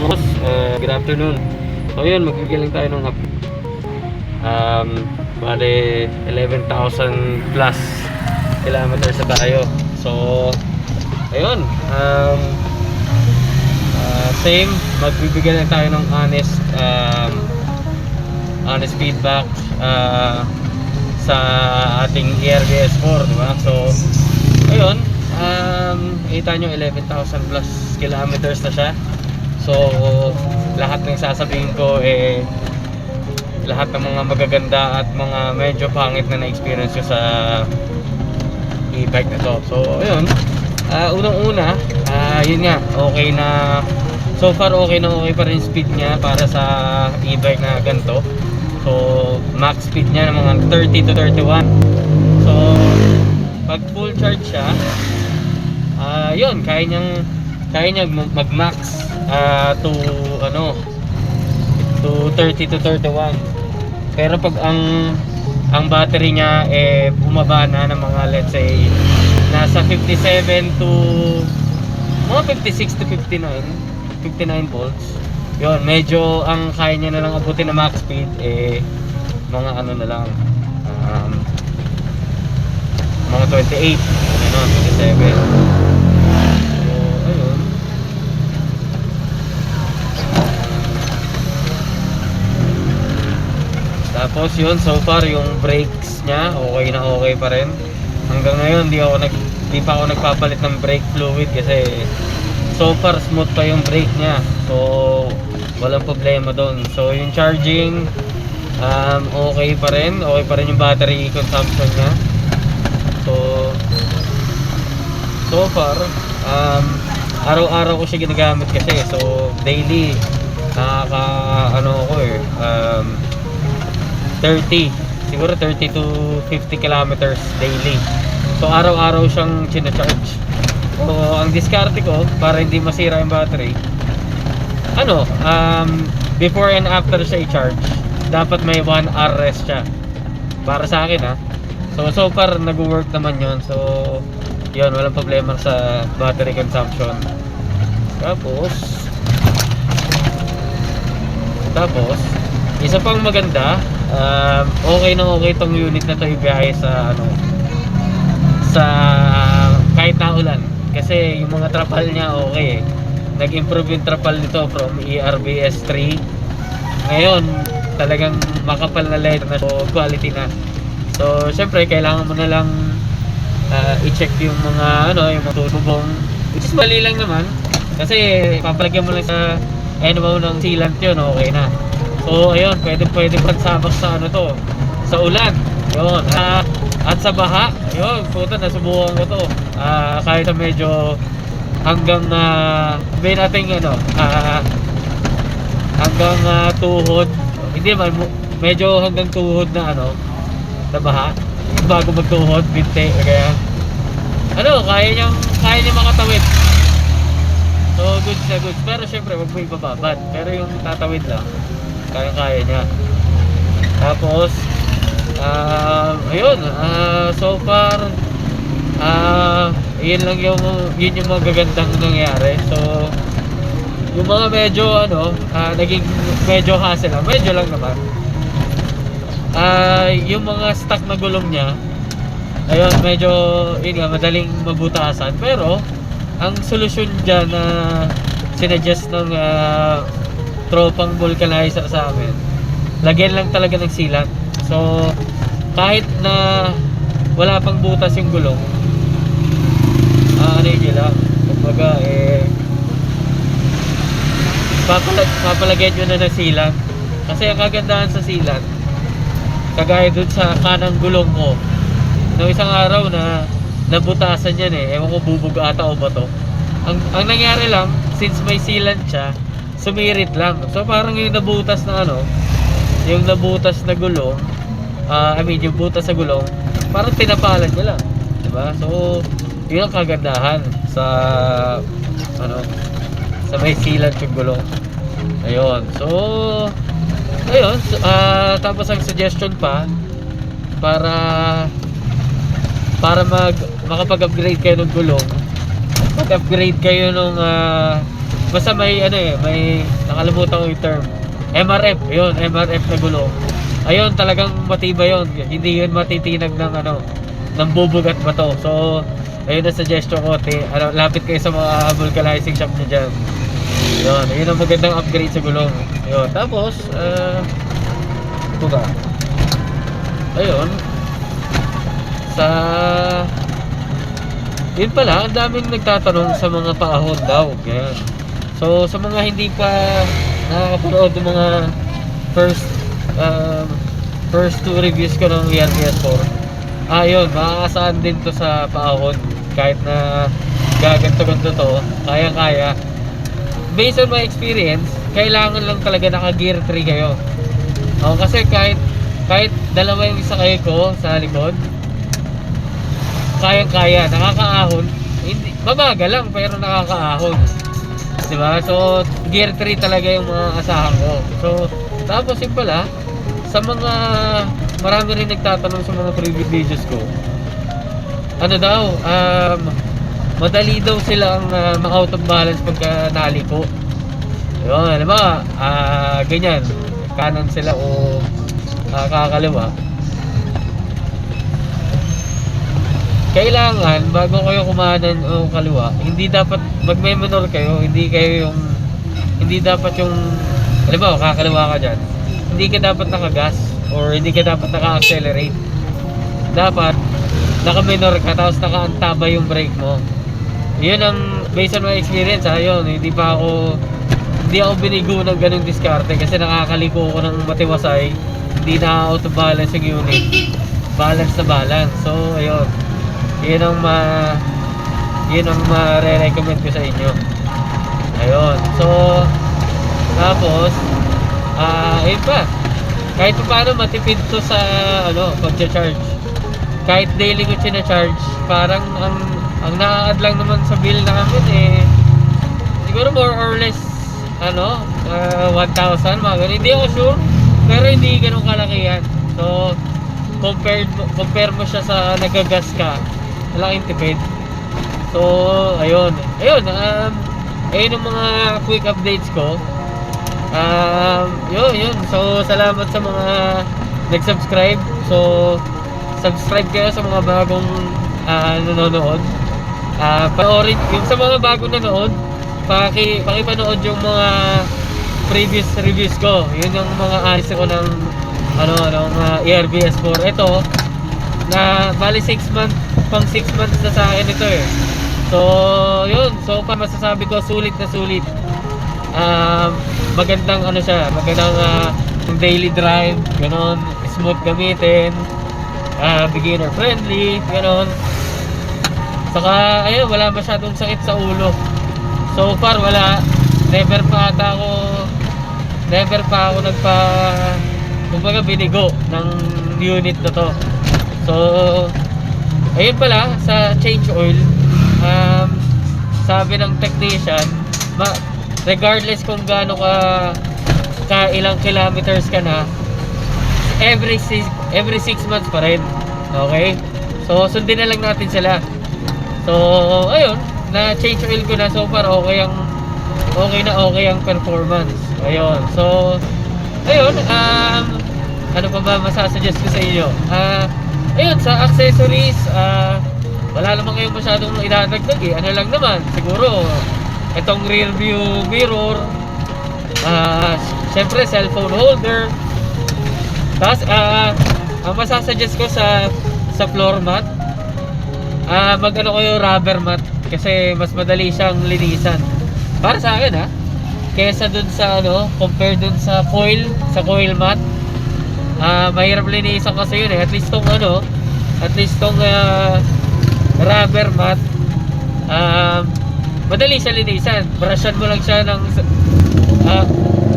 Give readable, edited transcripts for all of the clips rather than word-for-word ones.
boss, good afternoon. So yun, magbibilang tayo ng bale 11,000 plus kilometers na tayo. So ayun, same, magbibigay lang tayo ng honest feedback sa ating ERBS4, diba? So ayun, kita nyo 11,000 plus kilometers na siya. So lahat ng sasabihin ko lahat ng mga magaganda at mga medyo pangit na na-experience ko sa e-bike na to. So ayun, unang-una, yun nga, okay na so far, okay pa rin speed niya para sa e-bike na ganito. So max speed niya ng mga 30 to 31. So pag full charge siya, yun, kaya niya mag-max to 30 to 31. Pero pag ang battery niya bumaba na ng mga, let's say, nasa 57 to mga 56 to 59 volts, yun, medyo ang kaya niya na lang abutin na max speed mga ano na lang, mga 28, 27. So ayun, tapos yun, so far yung brakes niya okay pa rin. Hanggang ngayon di pa ako nagpapalit ng brake fluid kasi so far smooth pa yung brake niya. So walang problema doon. So yung charging, okay pa rin yung battery consumption niya. So far, araw-araw ko siya ginagamit kasi. So daily siguro 30 to 50 kilometers daily. So araw-araw siyang china-charge. So ang diskarte ko para hindi masira yung battery, before and after siya i-charge, dapat may 1 hour rest siya. Para sa akin So far nag-work naman yun. So yun, walang problema sa battery consumption. Tapos isa pang maganda, okay tong unit na to ibiyahe sa kahit na ulan, kasi yung mga trapal niya okay. Nag-improve yung trapal nito from ERBS 3. Ngayon talagang makapal na leather na, so quality na. So syempre kailangan mo na lang i-check yung mga yung mga tubong, which is mali lang naman kasi papalagyan mo lang sa NMO ng sealant yun, okay na. So ayun, pwede pagsabak sa sa ulan yun, at sa baha yun, puta, nasubukan ko to. Kahit na medyo hanggang sabihin natin hanggang tuhod, hindi man medyo hanggang tuhod na na baha, bago magtuhod, binte, kaya kaya niya makatawid. So good na good, pero syempre wag mo ibababad, pero yung tatawid lang kaya niya. Tapos ayun, so far yun yung magagandang nangyari. So yung mga medyo naging medyo hassle lang, medyo lang naman, yung mga stock na gulong niya, ayun, medyo madaling mabutasan. Pero ang solusyon dyan na sinuggest ng tropang vulcanizer sa amin, lagyan lang talaga ng sealant. So kahit na wala pang butas yung gulong, lang, kumbaga papalagyan nyo na ng sealant. Kasi ang kagandahan sa sealant, kagaya dun sa kanang gulong ko, no, isang araw na nabutasan yan ewan ko, bubog ata o bato. Ang nangyari lang, since may sealant siya, sumirit lang. So parang yung nabutas na yung nabutas na gulong, yung butas sa gulong, parang tinapalan niya lang, diba? So yun ang kagandahan sa sa may sealant yung gulong. Ayun, so ayun, tapos ang suggestion pa para makapag-upgrade kayo ng gulong, mag-upgrade kayo ng basta may ano eh, may nakalimutan ko yung term. MRF, yun, MRF na gulong. Ayun, talagang matibay yun. Hindi yun matitinag ng ano, ng bubog at bato. So, ayun ang suggestion ko, lapit kayo sa mga vulcanizing shop nyo dyan. Yun, ayun ang magandang upgrade sa gulong. Yun, tapos, ito ba? Ayun, sa yun pala, ang daming nagtatanong sa mga paahon daw. Yan. So, sa mga hindi pa nakakapanood ng mga first two reviews ko ng ERPS4, ayun, makakasaan din to sa paahon. Kahit na gaganto-ganto to, kaya-kaya. Based on my experience, kailangan lang talaga naka-gear 3 kayo. Kasi kahit dalawa yung isa kayo ko sa likod, kayang-kaya, nakakaahon. Hindi, mabagal lang pero nakakaahon. 'Di ba? So, gear 3 talaga yung mga asahan ko. So, tapos yun pala, sa mga marami rin nagtatanong sa mga previous videos ko. Ano daw, madali daw silang ma-out of balance pagka naliko. Yun, alam mo, ganyan, kanan sila o kakaliwa. Kailangan bago kayo kumanan o kaliwa, hindi dapat magme-minor kayo, hindi dapat yung halimbawa kakaliwa ka diyan. Hindi ka dapat naka-gas or hindi ka dapat naka-accelerate. Dapat naka-minor ka tapos naka-antaba yung brake mo. 'Yun ang based on my experience, ayun, hindi ako binigo ng ganung diskarte kasi nakakaliko ko ng matiwasay, hindi na auto balance yung unit. Balance na balance. So, ayun. Yun ang ma-recommend ko sa inyo. Ayun. So, tapos ayun pa. Kahit paano matipid to sa pag-charge. Kahit daily ko sina-charge, parang ang na-add lang naman sa bill namin siguro more or less 1,000 mga ganun. Hindi ako sure, pero hindi ganun kalakihan. So, compare mo siya sa nagagas ka, malaking tipid. So, ayun ang mga quick updates ko. Yun. So, salamat sa mga nag-subscribe. So, subscribe kayo sa mga bagong nanonood. Panoorin yung sa mga bagong nanonood, pakipanood yung mga previous reviews ko. Yun yung mga alis ko ng ERBS4. Ito na bali 6 months na sa akin ito eh. So, yun. So, masasabi ko sulit na sulit. Magandang magandang daily drive, ganon, smooth gamitin, beginner friendly, ganon. Saka, ayun, wala masyadong sakit sa ulo. So far, wala. Never pa ako kumbaga binigo ng unit na to. So, ayun pala, sa change oil, sabi ng technician, regardless kung gaano ka ilang kilometers ka na, every 6 months pa rin. Okay? So, sundin na lang natin sila. So, ayun, na change oil ko na, so far okay ang performance. Ayun. So, ayun, ano pa ba masasuggest ko sa inyo? Ayun, sa accessories, wala naman kayong masyadong idadagdag eh. Ano lang naman, siguro itong rear view mirror, syempre cellphone holder. Tapos ang masasuggest ko sa floor mat, kayo rubber mat kasi mas madali siyang linisan para sa akin kesa dun sa compare dun sa coil mat. Mahirap linisan kasi yun at least tong rubber mat, madali siya linisan. Brushan mo lang siya ng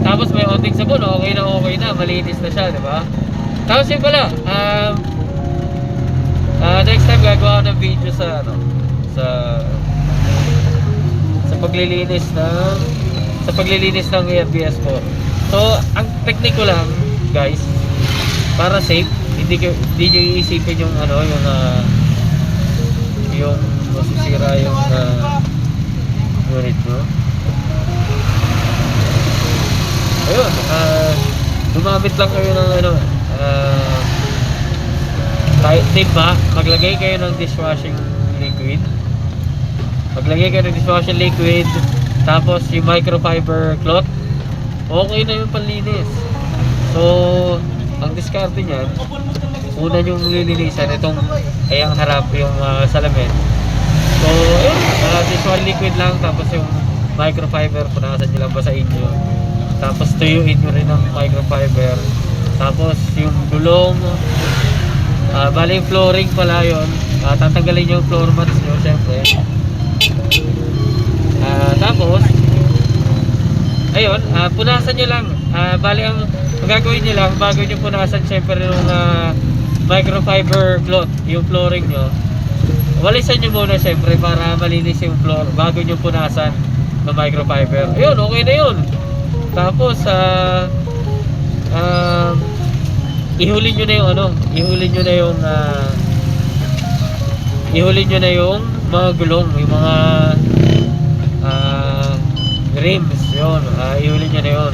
tapos may onting sabon, okay na, malinis na siya, di ba? Tapos yun pala, next time gagawa ako ng video sa paglilinis ng ERBS4. So, ang technique ko lang, guys, para safe, hindi nyo iisipin yung masisira yung unit mo. ayun, gumamit lang kayo ng ano, kahit tip ba, maglagay kayo ng dishwashing liquid. Maglagay kayo ng dishwashing liquid, tapos yung microfiber cloth, okay na yung panlinis. So, ang diskarte niyan, una yung lilinisan itong ayang harap, yung salamin. So, ayun, dishwashing liquid lang, tapos yung microfiber, punasan nyo lang basahin nyo. Tapos tuyuin nyo rin ng microfiber. Tapos yung gulong, bali yung flooring pala yun, tatanggalin yung floor mats nyo, syempre. Tapos, ayun, punasan nyo lang. Bali ang gagawin nyo lang, bago nyo punasan syempre yung microfiber cloth, yung flooring nyo, walisan nyo muna syempre para malinis yung floor bago nyo punasan ng microfiber. Ayun, okay na yun. Tapos ihulin nyo na yung ano, ihulin nyo na yung mga gulong, yung mga rims, yun, ihulin nyo na yun.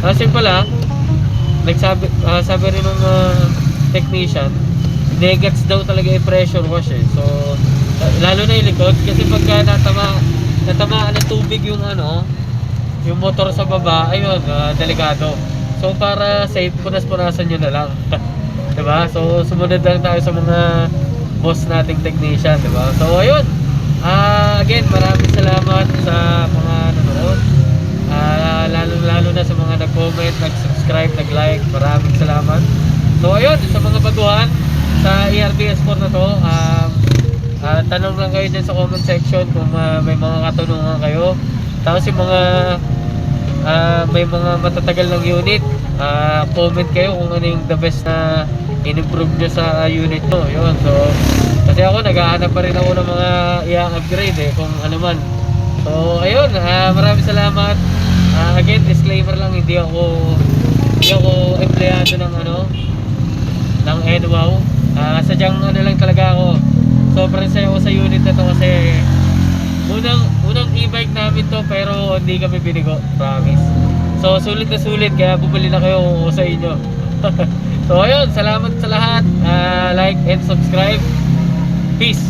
Kasi pala sabi rin ng technician, negats daw talaga yung pressure wash eh. So lalo na yung likod, kasi pagka natamaan ng tubig yung ano, yung motor sa baba, ayun, delikado. So para safe, punas-punasan nyo na lang. Diba? So sumunod lang tayo sa mga boss nating technician, diba? So ayun, again, maraming salamat sa mga nanonood, lalo na sa mga nag-comment, nag-subscribe, nag-like. Maraming salamat. So ayun, sa mga baguhan sa ERBS4 na to, tanong lang kayo dyan sa comment section kung may mga katanungan kayo. Tapos yung mga may mga matatagal ng unit, comment kayo kung ano yung the best na in-improve nyo sa unit nyo. Yun, so kasi ako naghahanap pa rin ako ng mga i-upgrade kung ano man. So ayun, maraming salamat. Again, disclaimer lang, hindi ako empleyado ng ng NWOW. Sadyang ano lang talaga ako, sobrang saya ako sa unit na to kasi unang e-bike namin to, pero hindi kami binigo, promise. So sulit na sulit, kaya bumili na kayo sa inyo. So ayun, salamat sa lahat. Like and subscribe. Peace.